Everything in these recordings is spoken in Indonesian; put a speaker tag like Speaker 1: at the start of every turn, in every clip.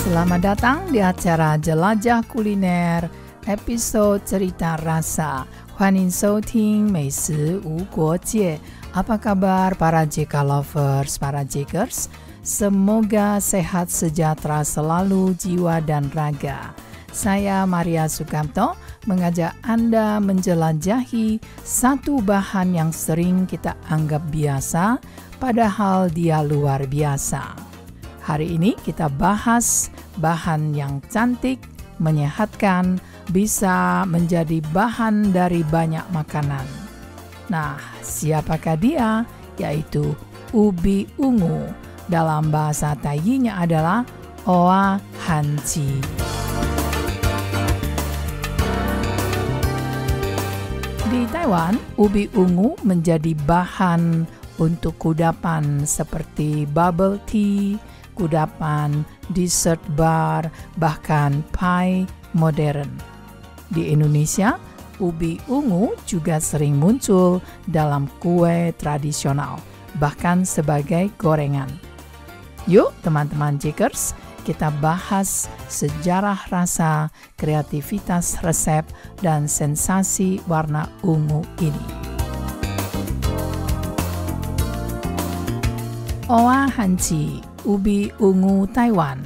Speaker 1: Selamat datang di acara Jelajah Kuliner episode Cerita Rasa. 欢迎收听美食无国界. Apa kabar para JK lovers, para Jakers? Semoga sehat sejahtera selalu jiwa dan raga. Saya Maria Sukamto mengajak Anda menjelajahi satu bahan yang sering kita anggap biasa, padahal dia luar biasa. Hari ini kita bahas bahan yang cantik, menyehatkan, bisa menjadi bahan dari banyak makanan. Nah, siapakah dia? Yaitu ubi ungu. Dalam bahasa Taiyinya adalah Owa Hanji. Di Taiwan, ubi ungu menjadi bahan untuk kudapan seperti bubble tea, kudapan dessert bar, bahkan pie modern. Di Indonesia, ubi ungu juga sering muncul dalam kue tradisional, bahkan sebagai gorengan. Yuk teman-teman Jakers, kita bahas sejarah rasa, kreativitas resep, dan sensasi warna ungu ini. Owa Hanji, ubi ungu Taiwan,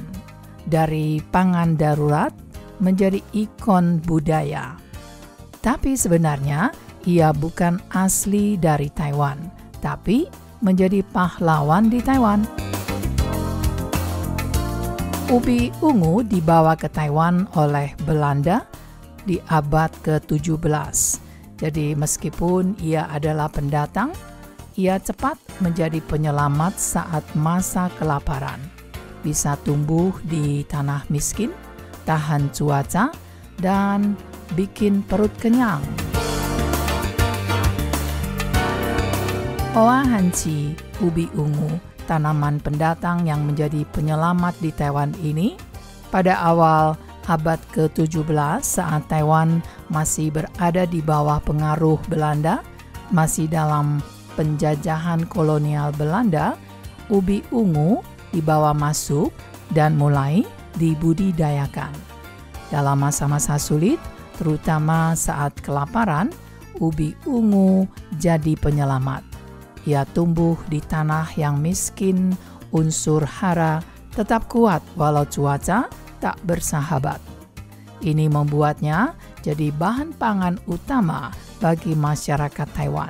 Speaker 1: dari pangan darurat menjadi ikon budaya. Tapi sebenarnya ia bukan asli dari Taiwan, tapi menjadi pahlawan di Taiwan. Ubi ungu dibawa ke Taiwan oleh Belanda di abad ke-17. Jadi meskipun ia adalah pendatang, ia cepat menjadi penyelamat saat masa kelaparan. Bisa tumbuh di tanah miskin, tahan cuaca, dan bikin perut kenyang. Owa Hanji, ubi ungu, tanaman pendatang yang menjadi penyelamat di Taiwan ini, pada awal abad ke-17 saat Taiwan masih berada di bawah pengaruh Belanda, masih dalam penjajahan kolonial Belanda, ubi ungu dibawa masuk dan mulai dibudidayakan. Dalam masa-masa sulit, terutama saat kelaparan, ubi ungu jadi penyelamat. Ia tumbuh di tanah yang miskin, unsur hara, tetap kuat walau cuaca tak bersahabat. Ini membuatnya jadi bahan pangan utama bagi masyarakat Taiwan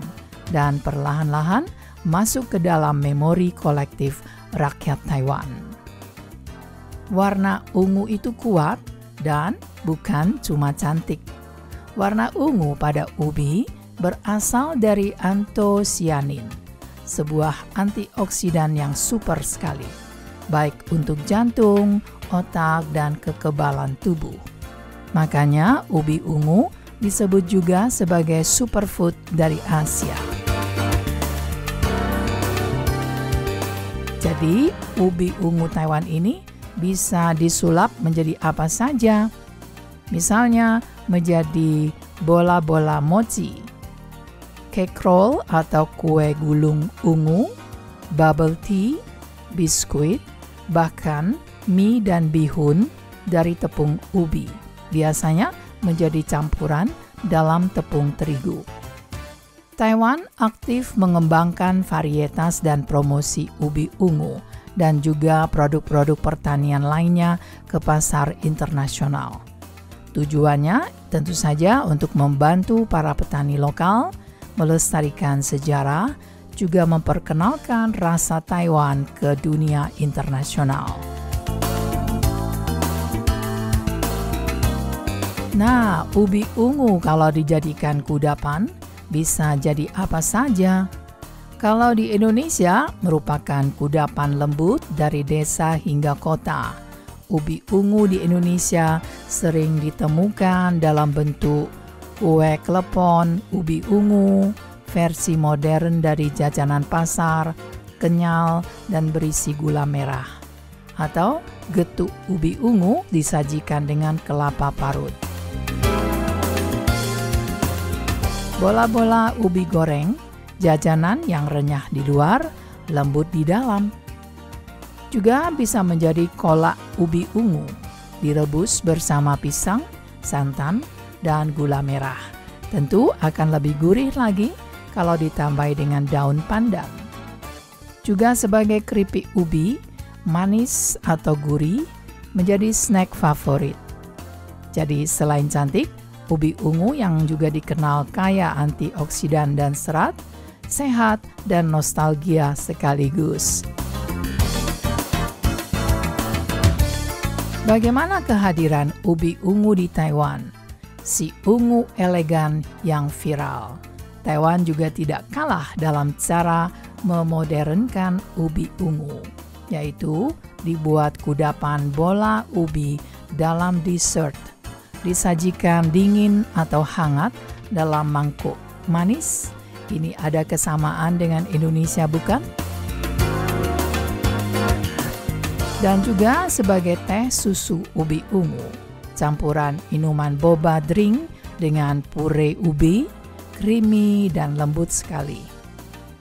Speaker 1: dan perlahan-lahan masuk ke dalam memori kolektif rakyat Taiwan. Warna ungu itu kuat dan bukan cuma cantik. Warna ungu pada ubi berasal dari antosianin, sebuah antioksidan yang super sekali, baik untuk jantung, otak, dan kekebalan tubuh. Makanya ubi ungu disebut juga sebagai superfood dari Asia. Jadi, ubi ungu Taiwan ini bisa disulap menjadi apa saja. Misalnya menjadi bola-bola mochi, cake roll atau kue gulung ungu, bubble tea, biskuit, bahkan mie dan bihun dari tepung ubi. Biasanya menjadi campuran dalam tepung terigu. Taiwan aktif mengembangkan varietas dan promosi ubi ungu dan juga produk-produk pertanian lainnya ke pasar internasional. Tujuannya tentu saja untuk membantu para petani lokal melestarikan sejarah, juga memperkenalkan rasa Taiwan ke dunia internasional. Nah, ubi ungu kalau dijadikan kudapan bisa jadi apa saja. Kalau di Indonesia merupakan kudapan lembut dari desa hingga kota. Ubi ungu di Indonesia sering ditemukan dalam bentuk kue klepon ubi ungu, versi modern dari jajanan pasar, kenyal dan berisi gula merah. Atau getuk ubi ungu disajikan dengan kelapa parut. Bola-bola ubi goreng, jajanan yang renyah di luar, lembut di dalam. Juga bisa menjadi kolak ubi ungu, direbus bersama pisang, santan, dan gula merah. Tentu akan lebih gurih lagi kalau ditambah dengan daun pandan. Juga sebagai keripik ubi, manis atau gurih, menjadi snack favorit. Jadi selain cantik, ubi ungu yang juga dikenal kaya antioksidan dan serat, sehat dan nostalgia sekaligus. Bagaimana kehadiran ubi ungu di Taiwan? Si ungu elegan yang viral. Taiwan juga tidak kalah dalam cara memodernkan ubi ungu, yaitu dibuat kudapan bola ubi dalam dessert. Disajikan dingin atau hangat dalam mangkuk manis. Ini ada kesamaan dengan Indonesia, bukan? Dan juga sebagai teh susu ubi ungu, campuran minuman boba drink dengan puree ubi, creamy dan lembut sekali.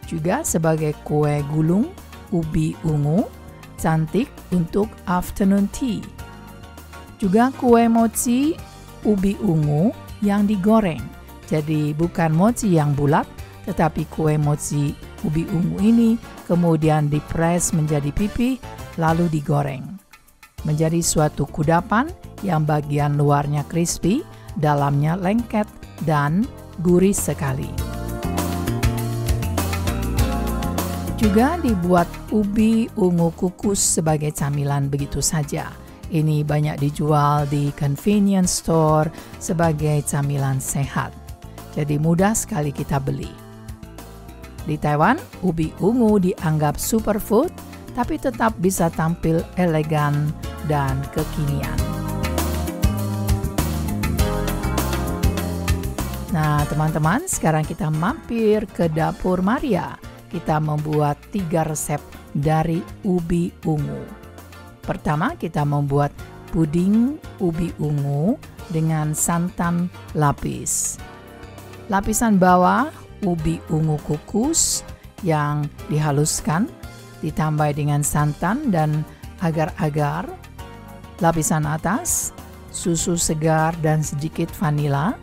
Speaker 1: Juga sebagai kue gulung ubi ungu, cantik untuk afternoon tea. Juga kue mochi ubi ungu yang digoreng. Jadi bukan mochi yang bulat, tetapi kue mochi ubi ungu ini kemudian dipres menjadi pipih lalu digoreng. Menjadi suatu kudapan yang bagian luarnya crispy, dalamnya lengket dan gurih sekali. Juga dibuat ubi ungu kukus sebagai camilan begitu saja. Ini banyak dijual di convenience store sebagai camilan sehat. Jadi mudah sekali kita beli. Di Taiwan, ubi ungu dianggap superfood, tapi tetap bisa tampil elegan dan kekinian. Nah, teman-teman, sekarang kita mampir ke dapur Maria. Kita membuat 3 resep dari ubi ungu. Pertama, kita membuat puding ubi ungu dengan santan lapis. Lapisan bawah, ubi ungu kukus yang dihaluskan, ditambah dengan santan dan agar-agar. Lapisan atas, susu segar dan sedikit vanila.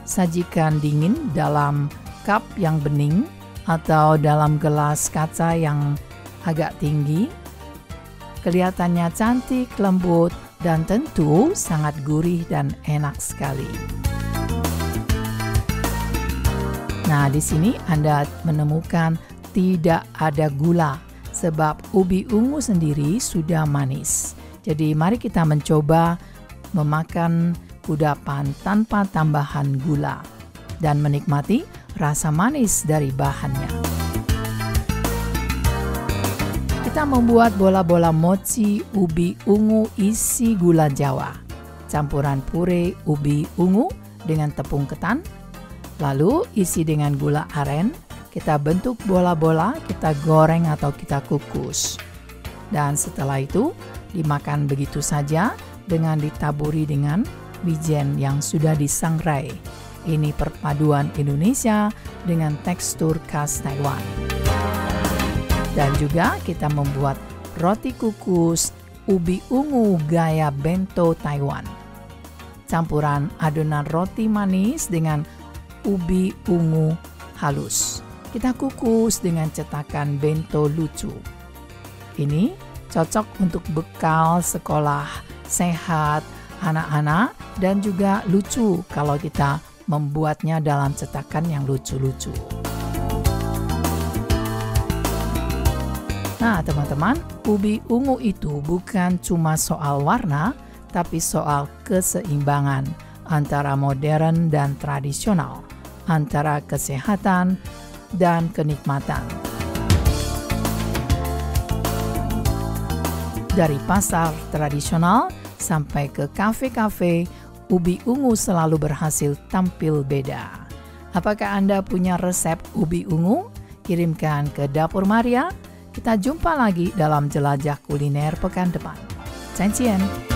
Speaker 1: Sajikan dingin dalam cup yang bening atau dalam gelas kaca yang agak tinggi. Kelihatannya cantik, lembut, dan tentu sangat gurih dan enak sekali. Nah, di sini Anda menemukan tidak ada gula, sebab ubi ungu sendiri sudah manis. Jadi mari kita mencoba memakan kudapan tanpa tambahan gula dan menikmati rasa manis dari bahannya. Kita membuat bola-bola mochi ubi ungu isi gula Jawa, campuran puree ubi ungu dengan tepung ketan, lalu isi dengan gula aren. Kita bentuk bola-bola, kita goreng atau kita kukus. Dan setelah itu dimakan begitu saja dengan ditaburi dengan wijen yang sudah disangrai. Ini perpaduan Indonesia dengan tekstur khas Taiwan. Dan juga kita membuat roti kukus ubi ungu gaya bento Taiwan. Campuran adonan roti manis dengan ubi ungu halus. Kita kukus dengan cetakan bento lucu. Ini cocok untuk bekal sekolah sehat anak-anak dan juga lucu kalau kita membuatnya dalam cetakan yang lucu-lucu. Nah, teman-teman, ubi ungu itu bukan cuma soal warna, tapi soal keseimbangan antara modern dan tradisional, antara kesehatan dan kenikmatan. Dari pasar tradisional sampai ke kafe-kafe, ubi ungu selalu berhasil tampil beda. Apakah Anda punya resep ubi ungu? Kirimkan ke Dapur Maria. Kita jumpa lagi dalam jelajah kuliner pekan depan. 再见。